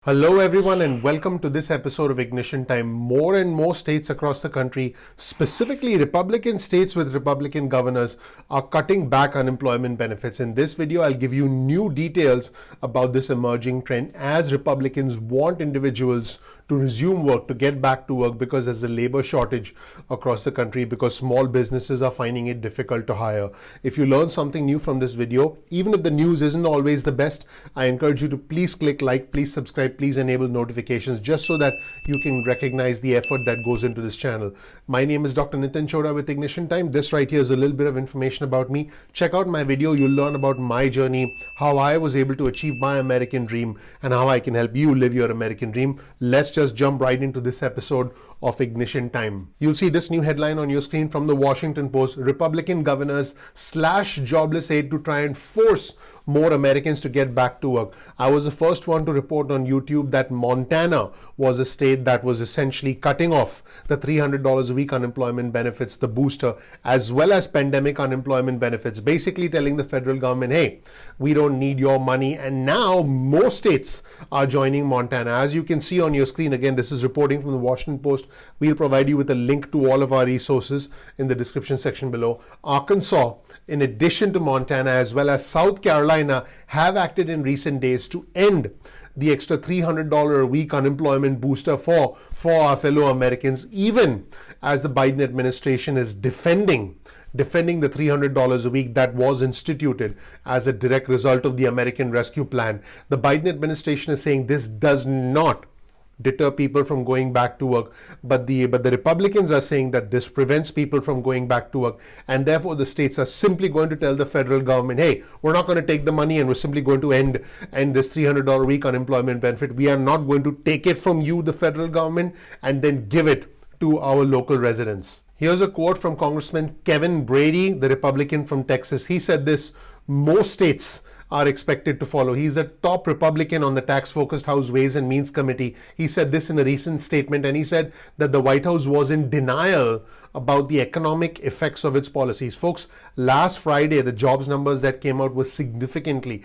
Hello, everyone, and welcome to this episode of Ignition Time. More and more states across the country, specifically Republican states with Republican governors, are cutting back unemployment benefits. In this video, I'll give you new details about this emerging trend as Republicans want individuals to resume work, to get back to work, because there's a labor shortage across the country, because small businesses are finding it difficult to hire. If you learn something new from this video, even if the news isn't always the best, I encourage you to please click like, please subscribe, please enable notifications, just so that you can recognize the effort that goes into this channel. My name is Dr. Chhoda with Ignition Time. This right here is a little bit of information about me. Check out my video. You'll learn about my journey, how I was able to achieve my American dream, and how I can help you live your American dream. Let's just jump right into this episode of Ignition Time. You'll see this new headline on your screen from the Washington Post. Republican governors slash jobless aid to try and force more Americans to get back to work. I was the first one to report on YouTube that Montana was a state that was essentially cutting off the $300 a week unemployment benefits, the booster, as well as pandemic unemployment benefits, basically telling the federal government, hey, we don't need your money. And now most states are joining Montana. As you can see on your screen, again, this is reporting from the Washington Post. We'll provide you with a link to all of our resources in the description section below. Arkansas, in addition to Montana, as well as South Carolina, have acted in recent days to end the extra $300 a week unemployment booster for our fellow Americans, even as the Biden administration is defending the $300 a week that was instituted as a direct result of the American Rescue Plan. The Biden administration is saying this does not deter people from going back to work, but the Republicans are saying that this prevents people from going back to work, and therefore the states are simply going to tell the federal government, hey, we're not going to take the money and we're simply going to end this $300 a week unemployment benefit. We are not going to take it from you, the federal government, and then give it to our local residents. Here's a quote from Congressman Kevin Brady, the Republican from Texas. He said this: most states are expected to follow. He's a top Republican on the tax-focused House Ways and Means Committee. He said this in a recent statement, and he said that the White House was in denial about the economic effects of its policies. Folks, last Friday, the jobs numbers that came out were significantly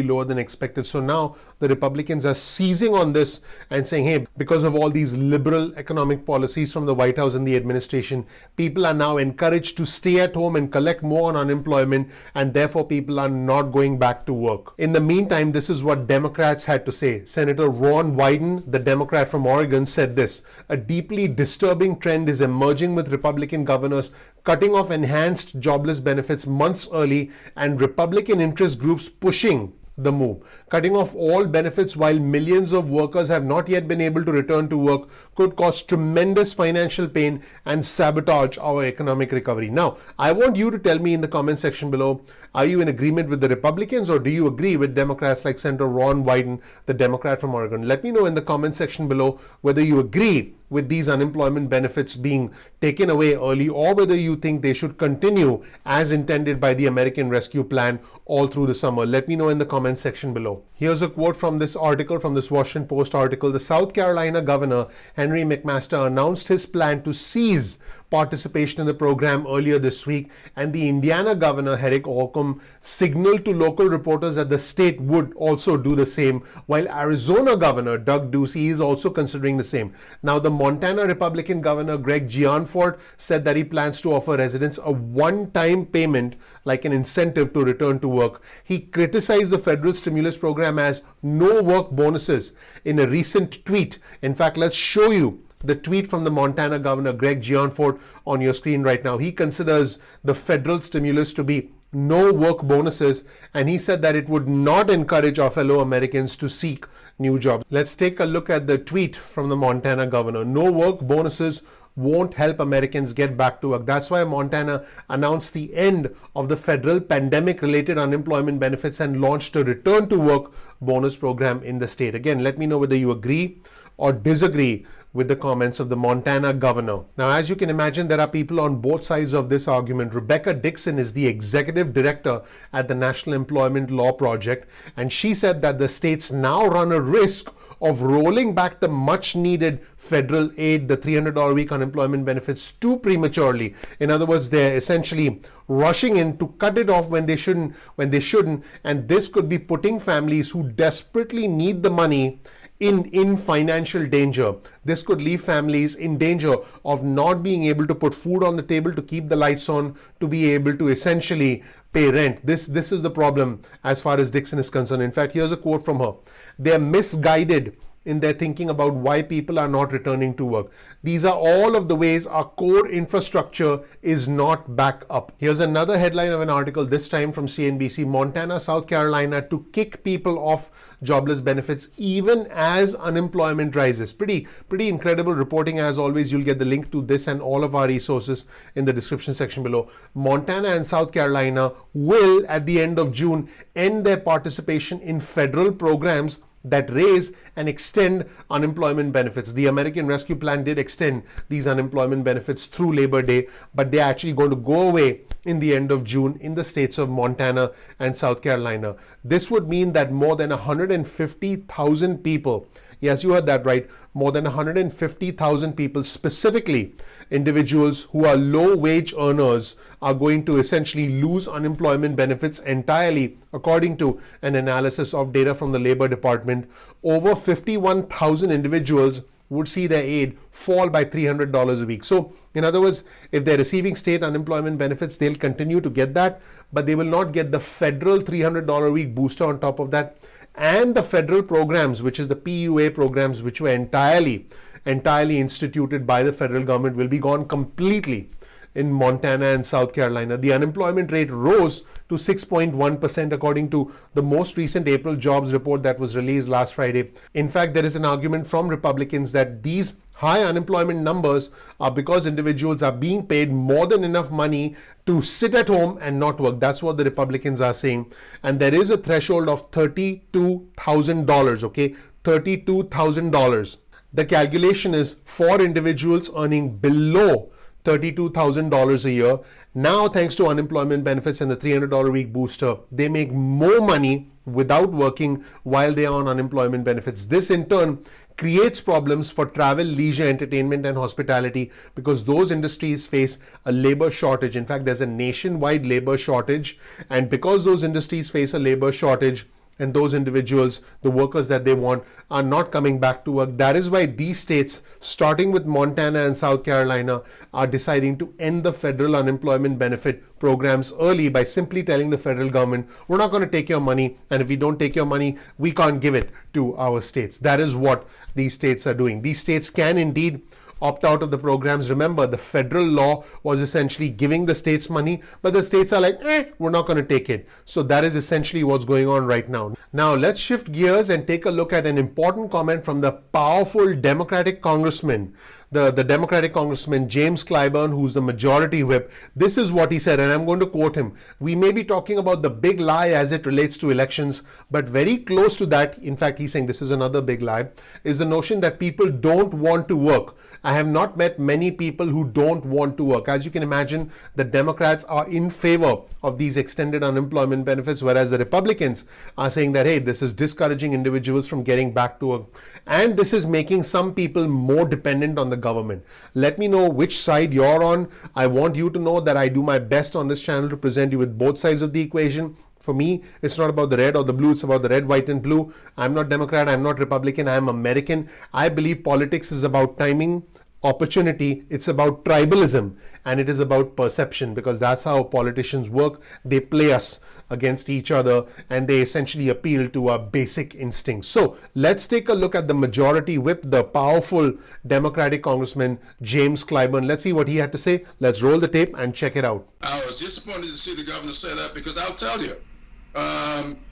lower than expected. So now the Republicans are seizing on this and saying, hey, because of all these liberal economic policies from the White House and the administration, people are now encouraged to stay at home and collect more on unemployment, and therefore people are not going back to work. In the meantime, this is what Democrats had to say. Senator Ron Wyden, the Democrat from Oregon, said this: a deeply disturbing trend is emerging with Republican governors cutting off enhanced jobless benefits months early, and Republican interest groups pushing the move. Cutting off all benefits while millions of workers have not yet been able to return to work could cause tremendous financial pain and sabotage our economic recovery. Now, I want you to tell me in the comment section below, are you in agreement with the Republicans, or do you agree with Democrats like Senator Ron Wyden, the Democrat from Oregon? Let me know in the comment section below whether you agree with these unemployment benefits being taken away early, or whether you think they should continue as intended by the American Rescue Plan all through the summer. Let me know in the comment section below. Here's a quote from this article, from this Washington Post article. The South Carolina governor, Henry McMaster, announced his plan to cease participation in the program earlier this week, and the Indiana governor, Eric Holcomb, signaled to local reporters that the state would also do the same, while Arizona governor Doug Ducey is also considering the same. Now, the Montana Republican governor, Greg Gianforte, said that he plans to offer residents a one-time payment, like an incentive to return to work. He criticized the federal stimulus program as no work bonuses in a recent tweet. In fact, let's show you the tweet from the Montana governor, Greg Gianforte, on your screen right now. He considers the federal stimulus to be no work bonuses, and he said that it would not encourage our fellow Americans to seek new jobs. Let's take a look at the tweet from the Montana governor. No work bonuses won't help Americans get back to work. That's why Montana announced the end of the federal pandemic-related unemployment benefits and launched a return to work bonus program in the state. Again, let me know whether you agree or disagree with the comments of the Montana governor. Now, as you can imagine, there are people on both sides of this argument. Rebecca Dixon is the executive director at the National Employment Law Project, and she said that the states now run a risk of rolling back the much needed federal aid, the $300 a week unemployment benefits, too prematurely. In other words, they're essentially rushing in to cut it off when they shouldn't, and this could be putting families who desperately need the money in financial danger. This could leave families in danger of not being able to put food on the table, to keep the lights on, to be able to essentially pay rent. This is the problem as far as Dixon is concerned. In fact, here's a quote from her. They're misguided in their thinking about why people are not returning to work. These are all of the ways our core infrastructure is not back up. Here's another headline of an article, this time from CNBC. Montana, South Carolina to kick people off jobless benefits even as unemployment rises. Pretty incredible reporting as always. You'll get the link to this and all of our resources in the description section below. Montana and South Carolina will, at the end of June, end their participation in federal programs that raise and extend unemployment benefits. The American Rescue Plan did extend these unemployment benefits through Labor Day, but they're actually going to go away in the end of June in the states of Montana and South Carolina. This would mean that more than 150,000 people, yes, you heard that right, more than 150,000 people, specifically individuals who are low wage earners, are going to essentially lose unemployment benefits entirely, according to an analysis of data from the Labor Department. Over 51,000 individuals would see their aid fall by $300 a week. So, in other words, if they're receiving state unemployment benefits, they'll continue to get that, but they will not get the federal $300 a week booster on top of that. And the federal programs, which is the PUA programs, which were entirely instituted by the federal government, will be gone completely in Montana and South Carolina. The unemployment rate rose to 6.1% according to the most recent April jobs report that was released last Friday. In fact, there is an argument from Republicans that these high unemployment numbers are because individuals are being paid more than enough money to sit at home and not work. That's what the Republicans are saying. And there is a threshold of $32,000, okay? $32,000. The calculation is for individuals earning below $32,000 a year. Now, thanks to unemployment benefits and the $300 a week booster, they make more money without working while they are on unemployment benefits. This in turn creates problems for travel, leisure, entertainment, and hospitality, because those industries face a labor shortage. In fact, there's a nationwide labor shortage, and because those industries face a labor shortage, and those individuals, the workers that they want, are not coming back to work. That is why these states, starting with Montana and South Carolina, are deciding to end the federal unemployment benefit programs early by simply telling the federal government, we're not going to take your money, and if we don't take your money, we can't give it to our states. That is what these states are doing. These states can indeed opt out of the programs. Remember, the federal law was essentially giving the states money, but the states are like, we're not going to take it. So that is essentially what's going on right now. Now, let's shift gears and take a look at an important comment from the powerful Democratic congressman, the Democratic congressman James Clyburn, who's the majority whip. This is what he said, and I'm going to quote him. We may be talking about the big lie as it relates to elections, but very close to that, in fact, he's saying this is another big lie, is the notion that people don't want to work. I have not met many people who don't want to work. As you can imagine, the Democrats are in favor of these extended unemployment benefits, whereas the Republicans are saying that, hey, this is discouraging individuals from getting back to work. And this is making some people more dependent on the government. Let me know which side you're on. I want you to know that I do my best on this channel to present you with both sides of the equation. For me, it's not about the red or the blue, it's about the red, white, and blue. I'm not Democrat, I'm not Republican, I'm American. I believe politics is about timing, opportunity, it's about tribalism, and it is about perception, because that's how politicians work. They play us against each other, and they essentially appeal to our basic instincts. So let's take a look at the majority whip, the powerful Democratic Congressman James Clyburn. Let's see what he had to say. Let's roll the tape and check it out. I was disappointed to see the governor say that, because I'll tell you,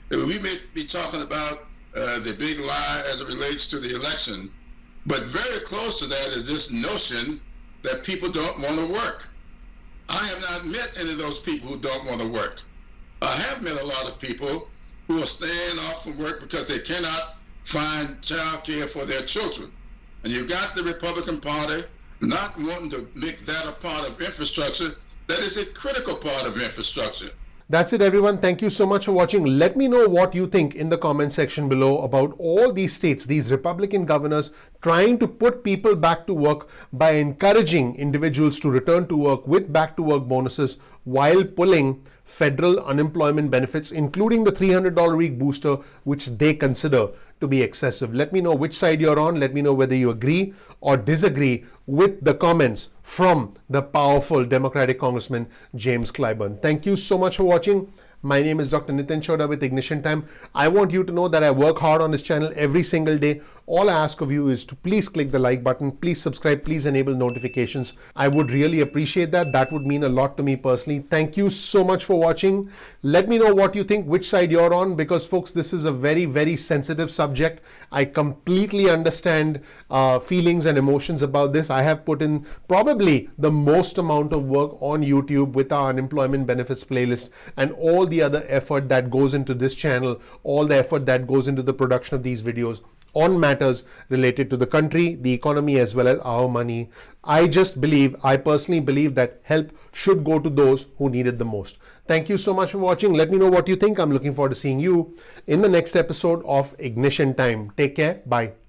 we may be talking about the big lie as it relates to the election, but very close to that is this notion that people don't want to work. I have not met any of those people who don't want to work. I have met a lot of people who are staying off from work because they cannot find child care for their children. And you've got the Republican Party not wanting to make that a part of infrastructure that is a critical part of infrastructure. That's it, everyone. Thank you so much for watching. Let me know what you think in the comment section below about all these states, these Republican governors trying to put people back to work by encouraging individuals to return to work with back to work bonuses while pulling federal unemployment benefits, including the $300 a week booster, which they consider to be excessive. Let me know which side you're on. Let me know whether you agree or disagree with the comments from the powerful Democratic Congressman James Clyburn. Thank you so much for watching. My name is Dr. Nitin Chhoda with Ignition Time. I want you to know that I work hard on this channel every single day. All I ask of you is to please click the like button, please subscribe, please enable notifications. I would really appreciate that. That would mean a lot to me personally. Thank you so much for watching. Let me know what you think, which side you're on, because folks, this is a very, very sensitive subject. I completely understand feelings and emotions about this. I have put in probably the most amount of work on YouTube with our unemployment benefits playlist and all the other effort that goes into this channel, all the effort that goes into the production of these videos on matters related to the country, the economy, as well as our money. I personally believe that help should go to those who need it the most. Thank you so much for watching. Let me know what you think. I'm looking forward to seeing you in the next episode of Ignition Time. Take care. Bye.